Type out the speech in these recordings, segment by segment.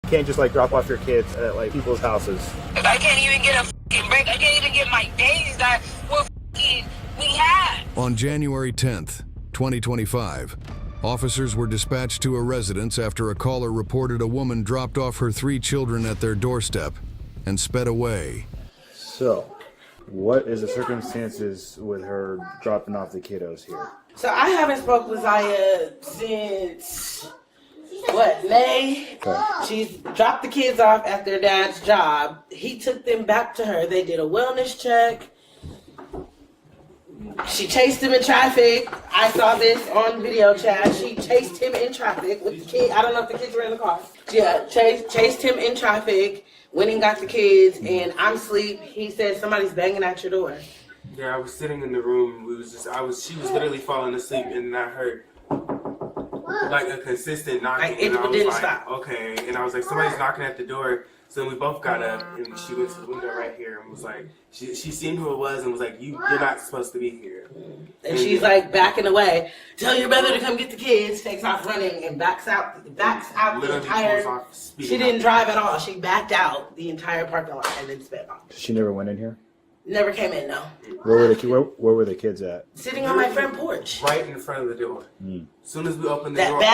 can't just like drop off your kids at like people's houses. I can't even get a fucking break. I can't even get my days that we had. On January 10th, 2025, officers were dispatched to a residence after a caller reported a woman dropped off her 3 children at their doorstep and sped away. So, what is the circumstances with her dropping off the kiddos here? So I haven't spoke with Zaya since, May? Okay. She's dropped the kids off at their dad's job. He took them back to her. They did a wellness check. She chased him in traffic. I saw this on video chat. She chased him in traffic with the kid. I don't know if the kids were in the car. Yeah, chased him in traffic, went and got the kids, and I'm asleep. He said somebody's banging at your door. Yeah, I was sitting in the room. She was literally falling asleep, and I heard like a consistent knocking. Like, it and I was didn't like, stop. okay. And I was like, somebody's knocking at the door. So we both got up, and she went to the window right here and was like, she seen who it was and was like, you're not supposed to be here. And she's like backing away. Tell your brother to come get the kids. Takes off running and backs out the entire. She didn't drive at all. She backed out the entire parking lot and then sped off. She never went in here? Never came in, no. Where were the kids at? Sitting on my front porch. Right in front of the door. As soon as we opened the door, They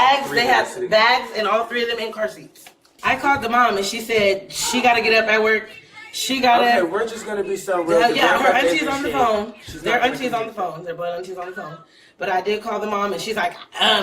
had bags and all 3 of them in car seats. I called the mom and she said she got to get up at work. She got to. Okay, we're just going to be so real. Yeah, her auntie's on the phone. Their auntie's on the phone. Their blood auntie's on the phone. But I did call the mom and she's like,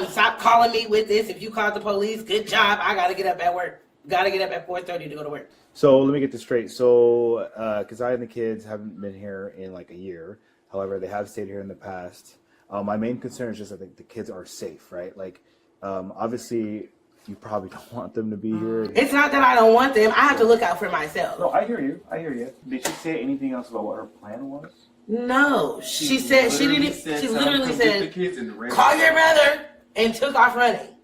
stop calling me with this. If you called the police, good job. I got to get up at work. Got to get up at 4:30 to go to work. So let me get this straight. So, because I and the kids haven't been here in like a year. However, they have stayed here in the past. My main concern is just that the kids are safe, right? Like, obviously, you probably don't want them to be here. It's not that I don't want them. I have to look out for myself. No, I hear you. Did she say anything else about what her plan was? No, she said she didn't. She literally said, "Call your brother," and took off running.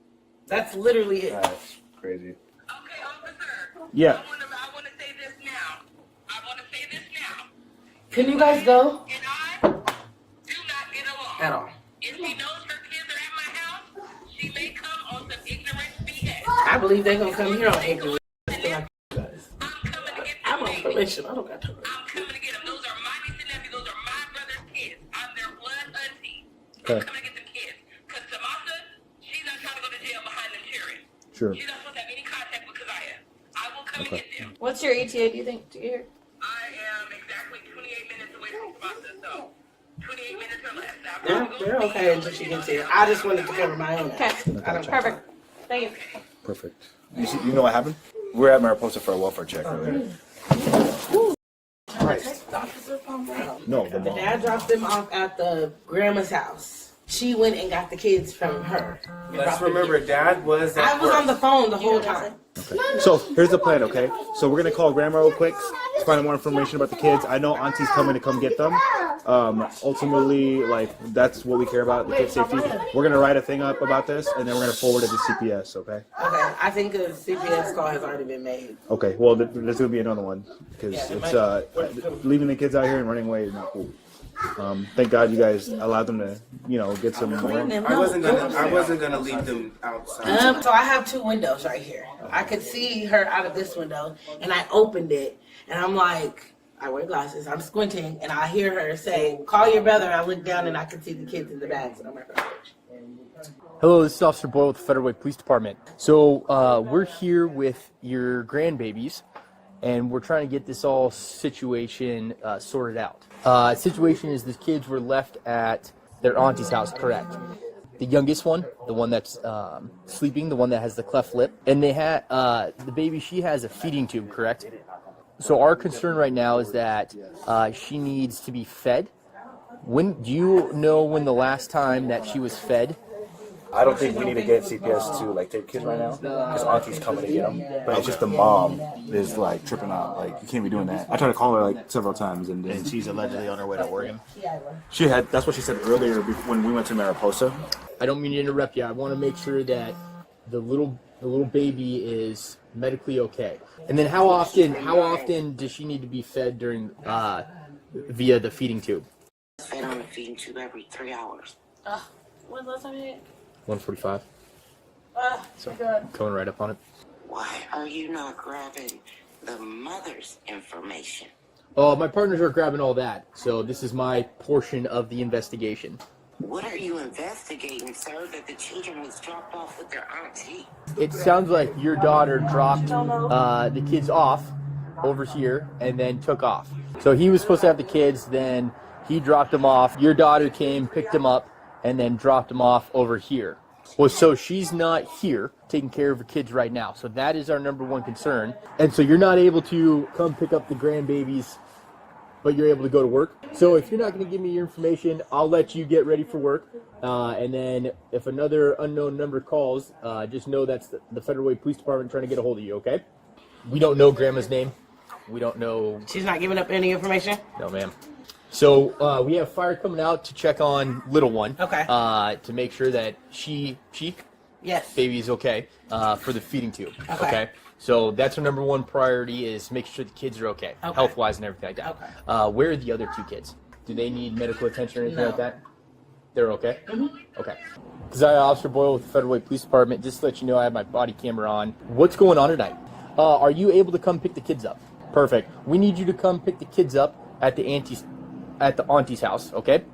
That's literally it. That's crazy. Okay, officer. Yeah. I want to say this now. Can you guys go? And I do not get along. At all. If she knows her kids are at my house, she may come on some ignorant BS. I believe they're gonna come here on April. I'm coming to get them. I'm on probation. I don't got time. I'm coming to get them. Those are my niece and nephew. Those are my brother's kids. I'm their blood auntie. Okay. I'm coming to get them kids. Because Samantha, she's not trying to go to jail behind them children. Sure. She's not supposed to have any contact with Keziah. I will come and get them. What's your ETA, do you think, to get here? I am exactly 28 minutes away from Samantha, so 28 minutes or less. They're okay until she gets here. I just wanted to cover my own. Okay, perfect. Thank you. Perfect. You know what happened? We were at Mariposa for a welfare check earlier. Christ. No, the The mom. dad dropped them off at the grandma's house. She went and got the kids from her. Let's remember, Dad was at I was on the phone the whole time. Okay. So here's the plan, okay? So we're gonna call Grandma real quick to find out more information about the kids. I know Auntie's coming to come get them. Ultimately, like that's what we care about, the kids' safety. We're gonna write a thing up about this, and then we're gonna forward it to CPS, okay? Okay, I think a CPS call has already been made. Okay. Well, there's gonna be another one because it's leaving the kids out here and running away is not cool. Thank God you guys allowed them to, get some. I wasn't gonna leave them outside. So I have 2 windows right here. I could see her out of this window, and I opened it, and I'm like, I wear glasses, I'm squinting, and I hear her say, "Call your brother." I look down, and I can see the kids in the bags on my front porch. Hello, this is Officer Boyle with the Federal Way Police Department. So we're here with your grandbabies, and we're trying to get this all situation sorted out. Situation is the kids were left at their auntie's house, correct? The youngest one, the one that's sleeping, the one that has the cleft lip, and they had the baby. She has a feeding tube, correct? So our concern right now is that she needs to be fed. When do you know when the last time that she was fed? I don't think we need to get CPS to take kids right now because Auntie's coming to get them. But it's just the mom is tripping out. You can't be doing that. I tried to call her several times, and she's allegedly on her way to Oregon. That's what she said earlier when we went to Mariposa. I don't mean to interrupt you. I want to make sure that the little baby is medically okay. And then how often does she need to be fed during via the feeding tube? Fed on the feeding tube every 3 hours. When's the last time you ate? 1:45. Oh, my God. Going right up on it. Why are you not grabbing the mother's information? Oh, my partners are grabbing all that, so this is my portion of the investigation. What are you investigating, sir, that the children was dropped off with their auntie? It sounds like your daughter dropped the kids off over here and then took off. So he was supposed to have the kids, then he dropped them off. Your daughter came, picked them up, and then dropped them off over here. Well, so she's not here taking care of her kids right now. So that is our number one concern. And so you're not able to come pick up the grandbabies, but you're able to go to work. So if you're not going to give me your information, I'll let you get ready for work. And then if another unknown number calls, just know that's the Federal Way Police Department trying to get a hold of you, okay? We don't know Grandma's name. We don't know. She's not giving up any information? No, ma'am. So we have fire coming out to check on little one. Okay. To make sure that Yes. baby is okay for the feeding tube. Okay. So that's our number one priority is making sure the kids are okay, Okay. health-wise and everything like that. Okay. Where are the other two kids? Do they need medical attention or anything No. like that? They're okay? Mm-hmm. Okay. Keziah Officer Boyle with the Federal Way Police Department. Just to let you know, I have my body camera on. What's going on tonight? Are you able to come pick the kids up? Perfect. We need you to come pick the kids up at the auntie's house, okay?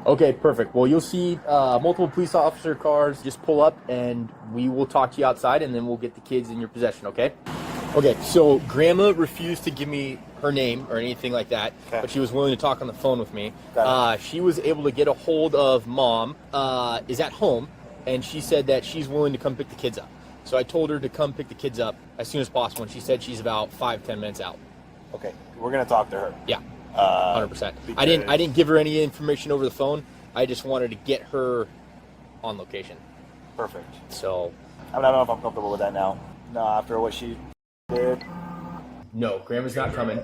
Okay, perfect. Well, you'll see multiple police officer cars just pull up, and we will talk to you outside, and then we'll get the kids in your possession, okay? Okay, so Grandma refused to give me her name or anything like that, but she was willing to talk on the phone with me. She was able to get a hold of Mom, is at home, and she said that she's willing to come pick the kids up. So I told her to come pick the kids up as soon as possible, and she said she's about 5-10 minutes out. Okay, we're gonna talk to her. Yeah. 100%. I didn't give her any information over the phone. I just wanted to get her on location. Perfect. So I don't know if I'm comfortable with that now. No, after what she did. no, Grandma's not coming.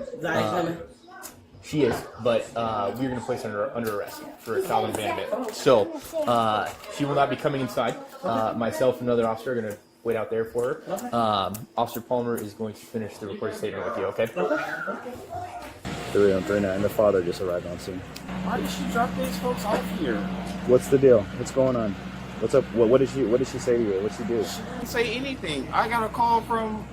She is, but we're going to place her under arrest for child abandonment. So she will not be coming inside. Myself and another officer are going to wait out there for her. Officer Palmer is going to finish the recorded statement with you. Okay. 3-on-3 and the father just arrived on scene. Why did she drop these folks off here? What's the deal? What's going on? What's up? What did she say to you? What'd she do? She didn't say anything. I got a call from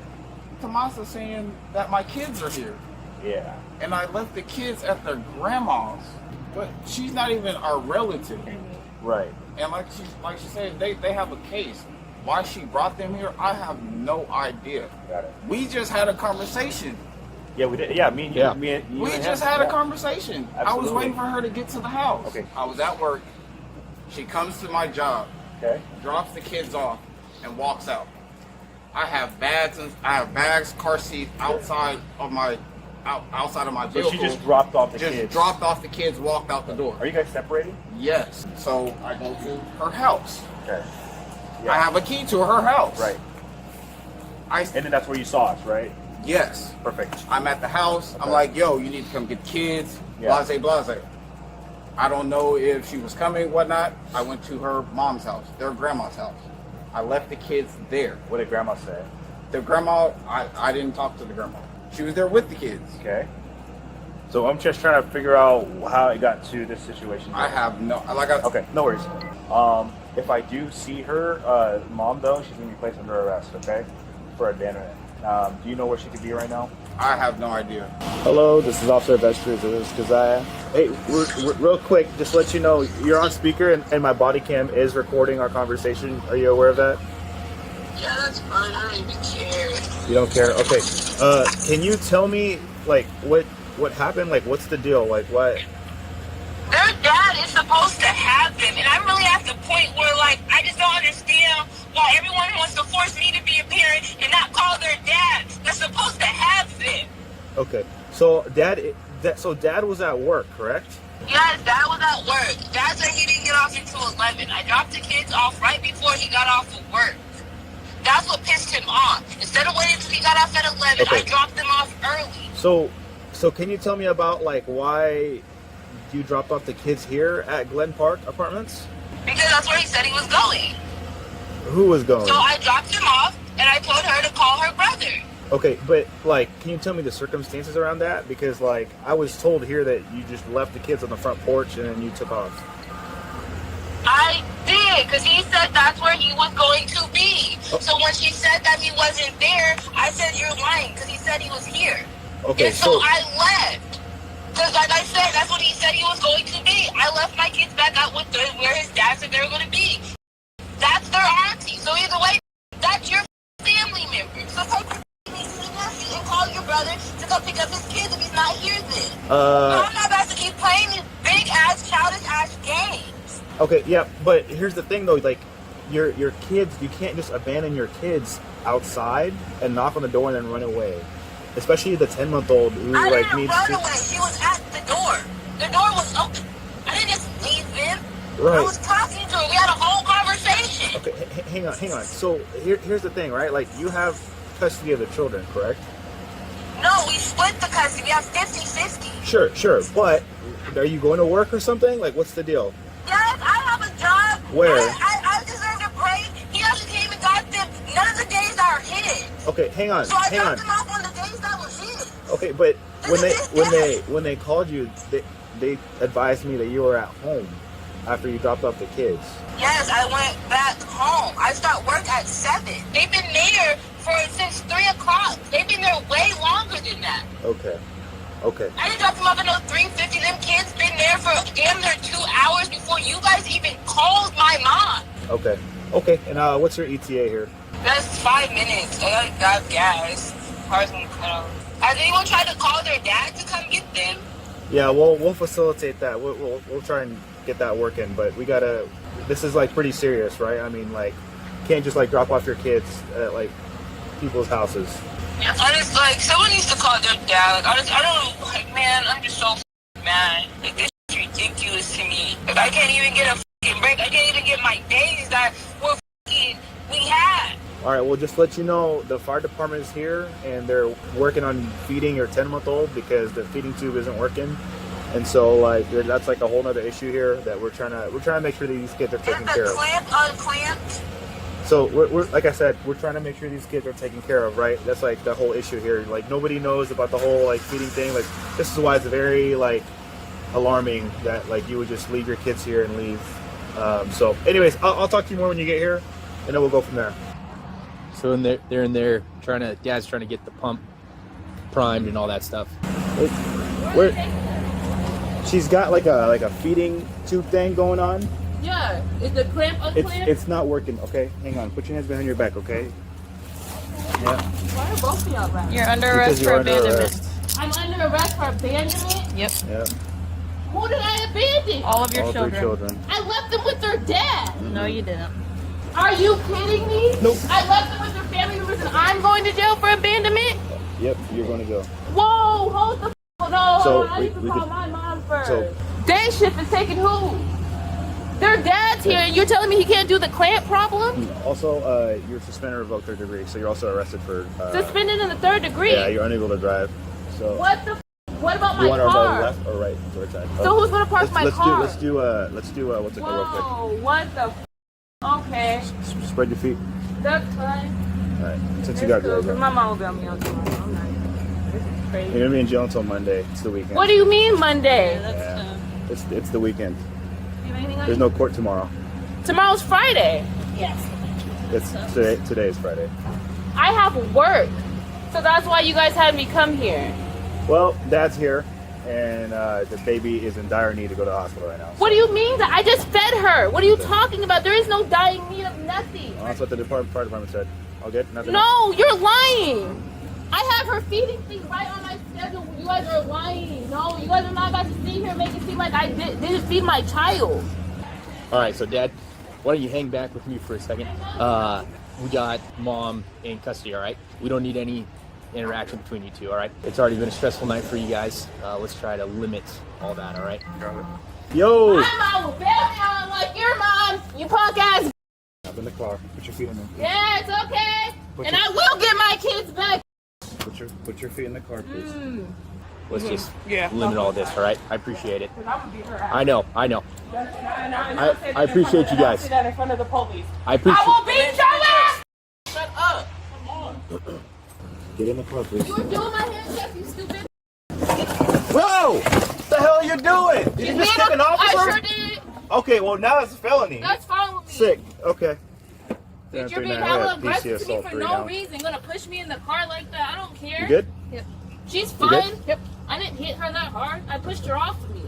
Tomasa saying that my kids are here. Yeah. And I left the kids at their grandma's. But she's not even our relative. Right. And like she said, they have a case. Why she brought them here, I have no idea. Got it. We just had a conversation. Yeah, we did. Yeah, me and you. Yeah. Me and you We and just him. had a Yeah. conversation. I was Absolutely. waiting for her to get to the house. Okay. I was at work. She comes to my job, Okay. drops the kids off, and walks out. I have bags, car seats outside of my vehicle. So she just dropped off the Just kids. dropped off the kids, walked out the door. Are you guys separated? Yes. So I go to her house. Okay. I have a key to her house. Right. And then that's where you saw us, right? Yes. Perfect. I'm at the house. Okay. I'm like, yo, you need to come get the kids. Yeah. Blase. I don't know if she was coming, whatnot. I went to her mom's house, their grandma's house. I left the kids there. What did grandma say? The grandma, I didn't talk to the grandma. She was there with the kids. Okay. So I'm just trying to figure out how it got to this situation. I have no, Okay, no worries. If I do see her, mom though, she's gonna be placed under arrest, okay? For abandonment. Do you know where she could be right now? I have no idea. Hello, this is Officer Vestry. This is Keziah. Hey, real quick, just to let you know, you're on speaker and my body cam is recording our conversation. Are you aware of that? Yeah, that's fine. I don't even care. You don't care? Okay. Can you tell me, like, what happened? Like, what's the deal? Like, what? Their dad is supposed to have them, and I'm really at the point where, like, I just don't understand why everyone wants to force me to be a parent and not call their dad. They're supposed to have them. Okay. So dad was at work, correct? Yes, Dad was at work. Dad said he didn't get off until 11. I dropped the kids off right before he got off of work. That's what pissed him off. Instead of waiting until he got off at 11, Okay. I dropped them off early. So can you tell me about, like, why you dropped off the kids here at Glen Park Apartments? Because that's where he said he was going. Who was going? So I dropped him off, and I told her to call her brother. Okay, but, like, can you tell me the circumstances around that? Because, like, I was told here that you just left the kids on the front porch and then you took off. I did. did, because he said that's where he was going to be. So when she said that he wasn't there, I said, you're lying, because he said he was here. Okay, And so I left. Because like I said, that's what he said he was going to be. I left my kids back out with where his dad said they were going to be. That's their auntie. So either way, that's your family member. So take the seat and call your brother to come pick up his kids if he's not here then. I'm not about to keep playing these big ass, childish ass games. Okay, yeah, but here's the thing though, like your kids, you can't just abandon your kids outside and knock on the door and then run away. Especially the 10-month-old who I like didn't needs run to. away. She was at the door. The door was open. I didn't just leave them. Right. I was talking to her. We had a whole conversation. Okay, hang on. So here's the thing, right? Like you have custody of the children, correct? No, we split the custody. We have 50-50. Sure. But are you going to work or something? Like, what's the deal? Yes, I have a job. Where? I deserve a break. He hasn't came and got them. None of the days are his. Okay, hang on. So I dropped him off on the days that was his. Okay, but when they called you, they advised me that you were at home after you dropped off the kids. Yes, I went back home. I start work at 7. They've been there since 3 o'clock. They've been there way longer than that. Okay. I didn't drop them off until 3:50. Them kids been there for damn near 2 hours before you guys even called my mom. Okay. And what's your ETA here? That's 5 minutes. I gotta grab gas. Car's gonna cut off. Has anyone tried to call their dad to come get them? Yeah, we'll facilitate that. We'll try and get that working, but we gotta. This is like pretty serious, right? I mean, like, you can't just like drop off your kids at like people's houses. Yeah, I just like someone needs to call their dad. Like, I don't like, man. I'm just so mad. Like, this is ridiculous to me. Like, I can't even get a break. I can't even get my days that we had. All right, well, just to let you know, the fire department is here, and they're working on feeding your 10-month-old because the feeding tube isn't working, and so like that's like a whole other issue here that we're trying to make sure that these kids are taken care Is of. the clamp unclamped? So we're like I said, we're trying to make sure these kids are taken care of, right? That's like the whole issue here. Like nobody knows about the whole like feeding thing. Like this is why it's very like alarming that like you would just leave your kids here and leave. So, anyways, I'll talk to you more when you get here, and then we'll go from there. So they're in there Dad's trying to get the pump primed and all that stuff. Where she's got like a feeding tube thing going on. Yeah. Is the clamp unclamped? It's not working. Okay, hang on. Put your hands behind your back. Okay. Yeah. Why are both of y'all right? You're under Because arrest you're for under abandonment. arrest. I'm under arrest for abandonment? Yep. Yeah. Who did I abandon? All of your All children. 3 children. I left them with their dad. Mm-hmm. No, you didn't. Are you kidding me? Nope. I left them with their family members and I'm going to jail for abandonment? Yep, you're going to go. Whoa, hold the no, So, hold on. I need to we call could- my mom first. so- Day shift is taking who? Their dad's here and you're telling me he can't do the clamp problem? Also, you're suspended or revoked 3rd degree, so you're also arrested for. Suspended in the 3rd degree? Yeah, you're unable to drive. So. What the what about You my want our car? left or right? Right side. So who's gonna park my car? Let's do what's it called real quick. Whoa, what the okay. Spread your feet. That's fine. All right. Since you got Cool, 'cause girls. my mom will be on me all day. I'm not. This is crazy. You're gonna be in jail until Monday. It's the weekend. What do you mean Monday? Yeah. It's the weekend. Do you have anything on There's no court tomorrow. Tomorrow's Friday. It's today is Friday. I have work. So that's why you guys had me come here. Well, Dad's here, and the baby is in dire need to go to the hospital right now. What do you mean that I just fed her? What are you talking about? There is no dying need of nothing. Well, that's what the fire department said. All good? Nothing? No, you're lying. I have her feeding thing right on my schedule. You guys are lying. No, you guys are not about to sit here and make it seem like I didn't feed my child. All right, so Dad, why don't you hang back with me for a second? We got Mom in custody, all right? We don't need any interaction between you two, all right? It's already been a stressful night for you guys. Let's try to limit all that, all right? Yo! My mom will bail me out like your mom, you punk ass. Up in the car. Put your feet in there. Yeah, it's okay. And I will get my kids back. Put your feet in the car, please. Let's just limit all this, all right? I appreciate it. I know. I appreciate you guys. In front of the police. I appreciate. I will beat your ass. Shut up. Get in the car, please. You were doing my handshake, you stupid. Whoa! What the hell are you doing? Did you just kick an officer? I sure did. Okay, well now it's a felony. That's fine with me. sick. Okay. Bitch, you're being hella aggressive to me for no reason. You're gonna push me in the car like that. I don't care. You good? Yep. She's fine. Yep. I didn't hit her that hard. I pushed her off of me.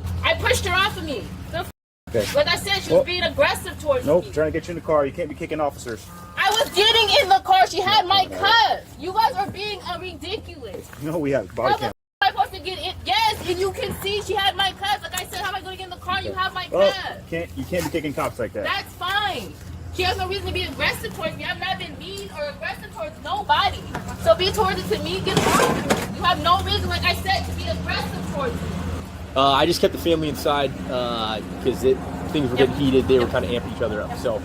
Okay. Like I said, she was being aggressive towards me. Nope, trying to get you in the car. You can't be kicking officers. I was getting in the car. She had my cuffs. You guys are being ridiculous. No, we have body cam. Am I supposed to get in? Yes, and you can see she had my cuffs. Like I said, how am I going to get in the car? You have my cuffs. You can't be kicking cops like that. That's fine. She has no reason to be aggressive towards me. I've not been mean or aggressive towards nobody. So be towards it to me, get along. You have no reason, like I said, to be aggressive towards me. I just kept the family inside because things were getting heated. They were kind of amping each other up. So.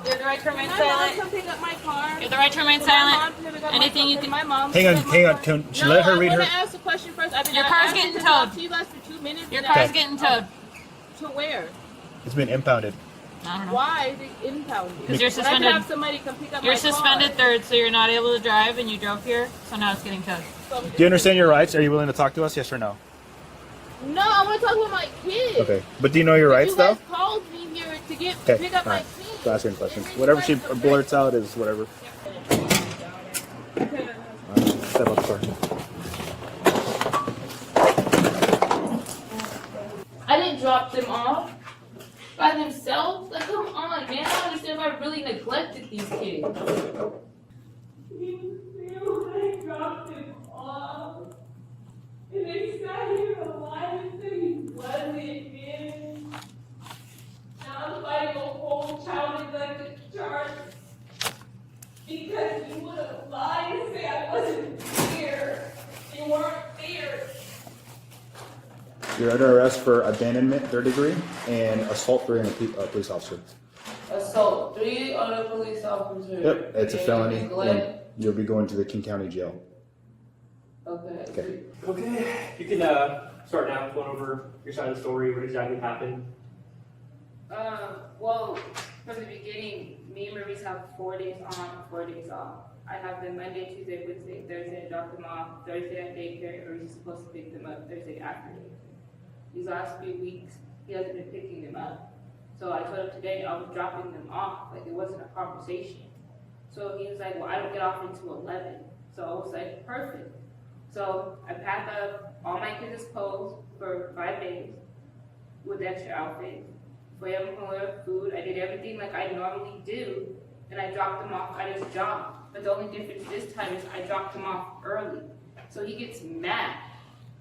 You're the right to remain silent. Come pick up my car. You're the right to remain silent. Anything you can. My mom. Hang on. Can she let her read her? I want to ask a question first. Your car's getting towed. To you guys for 2 minutes. Your car's getting towed. To where? It's been impounded. I don't know. Why is it impounded? Because you're suspended. I can have somebody come pick up You're my suspended car. third, so you're not able to drive, and you drove here, so now it's getting towed. Do you understand your rights? Are you willing to talk to us? Yes or no? No, I want to talk with my kids. Okay. But do you know your rights, You guys though? called me here to pick up my kids. So ask her questions. Whatever she blurts out is whatever. Step out the car. I didn't drop them off by themselves. Like, come on, man. I don't understand if I really neglected these kids. I dropped him off. And they sat here alive and said he wasn't, man. Now I'm fighting a whole child neglected charge because you would have lied and say I wasn't there. You weren't there. You're under arrest for abandonment, 3rd degree, and assault for a police officer. Assault 3 on a police officer. Yep, it's a felony, and Neglect. you'll be going to the King County Jail. Okay. Okay, you can start now going over your side of the story, what exactly happened. Well, from the beginning, me and Maurice have 4 days on, 4 days off. I have them Monday, Tuesday, Wednesday, Thursday, I drop them off. Thursday at daycare, or he's supposed to pick them up Thursday after daycare. These last few weeks, he hasn't been picking them up. So I told him today I was dropping them off, like it wasn't a conversation. So he was like, well, I don't get off until 11. So I was like, perfect. So I packed up all my kids' clothes for 5 days with extra outfits. For him, food, I did everything like I normally do, and I dropped them off at his job. But the only difference this time is I dropped him off early. So he gets mad.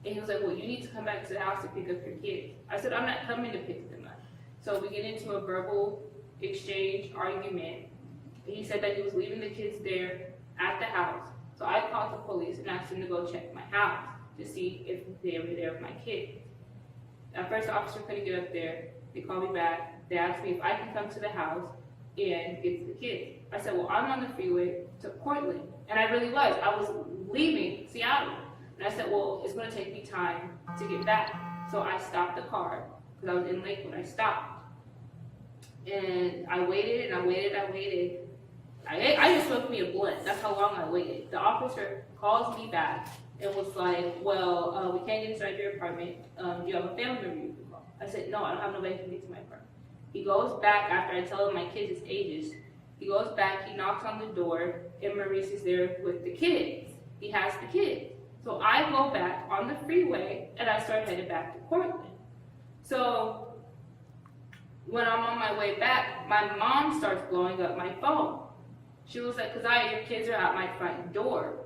And he was like, well, you need to come back to the house to pick up your kids. I said, I'm not coming to pick them up. So we get into a verbal exchange, argument. He said that he was leaving the kids there at the house. So I called the police and asked them to go check my house to see if they were there with my kids. At first, the officer couldn't get up there. They called me back. They asked me if I can come to the house and get to the kids. I said, well, I'm on the freeway to Portland. And I really was. I was leaving Seattle. And I said, well, it's going to take me time to get back. So I stopped the car because I was in Lakewood. I stopped. And I waited and I waited. I just smoked me a blunt. That's how long I waited. The officer calls me back and was like, well, we can't get inside your apartment. Do you have a family member you can call? I said, no, I don't have nobody who can get to my apartment. He goes back after I tell him my kids' ages. He goes back, he knocks on the door, and Maurice is there with the kids. He has the kids. So I go back on the freeway, and I start headed back to Portland. So when I'm on my way back, my mom starts blowing up my phone. She was like, your kids are at my front door.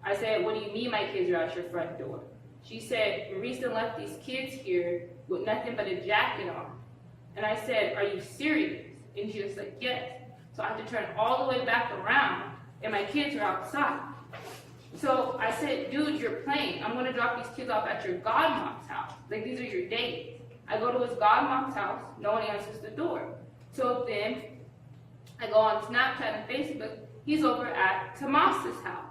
I said, what do you mean my kids are at your front door? She said, Maurice left these kids here with nothing but a jacket on. And I said, are you serious? And she was like, yes. So I have to turn all the way back around, and my kids are outside. So I said, dude, you're playing. I'm going to drop these kids off at your godmom's house. Like, these are your dates. I go to his godmom's house. No one answers the door. So then I go on Snapchat and Facebook. He's over at Tomas's house.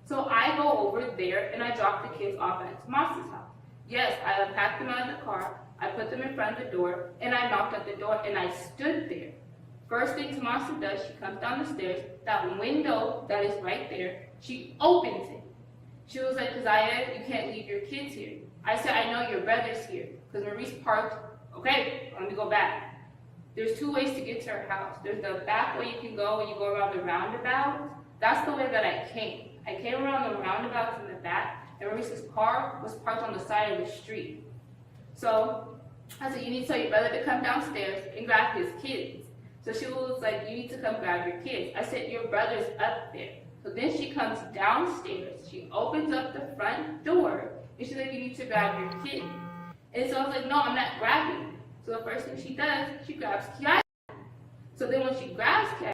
So I go over there, and I drop the kids off at Tomas's house. Yes, I unpacked them out of the car. I put them in front of the door, and I knocked at the door, and I stood there. First thing Tomasa does, she comes down the stairs. That window that is right there, she opens it. She was like, Keziah, you can't leave your kids here. I said, I know your brother's here, because Maurice parked. Okay, let me go back. There's 2 ways to get to her house. There's the back way you can go when you go around the roundabout. That's the way that I came. I came around the roundabout from the back, and Maurice's car was parked on the side of the street. So I said, you need to tell your brother to come downstairs and grab his kids. So she was like, you need to come grab your kids. I said, your brother's up there. So then she comes downstairs, she opens up the front door, and she's like, you need to grab your kid. And so I was like, no, I'm not grabbing. So the first thing she does, she grabs Kiara. So then when she grabs Kiara,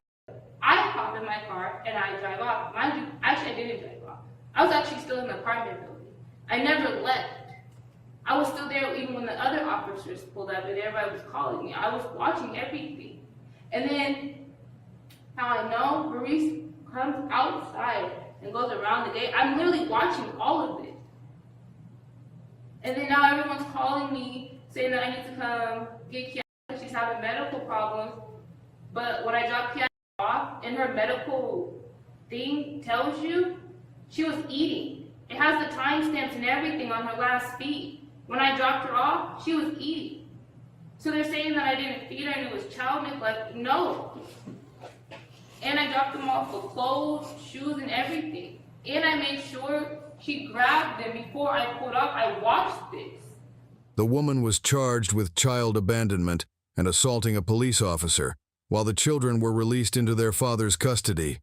I hop in my car and I drive off. Mind you, actually I didn't drive off. I was actually still in the apartment building. I never left. I was still there even when the other officers pulled up and everybody was calling me. I was watching everything. And then, how I know, Maurice comes outside and goes around the gate. I'm literally watching all of this. And then now everyone's calling me, saying that I need to come get Kiara. She's having medical problems. But when I dropped Kiara off, and her medical thing tells you, she was eating. It has the timestamps and everything on her last feed. When I dropped her off, she was eating. So they're saying that I didn't feed her and it was child neglect. No. And I dropped them off with clothes, shoes, and everything. And I made sure she grabbed them before I pulled up. I watched this. The woman was charged with child abandonment and assaulting a police officer, while the children were released into their father's custody.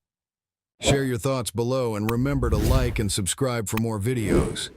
Share your thoughts below and remember to like and subscribe for more videos.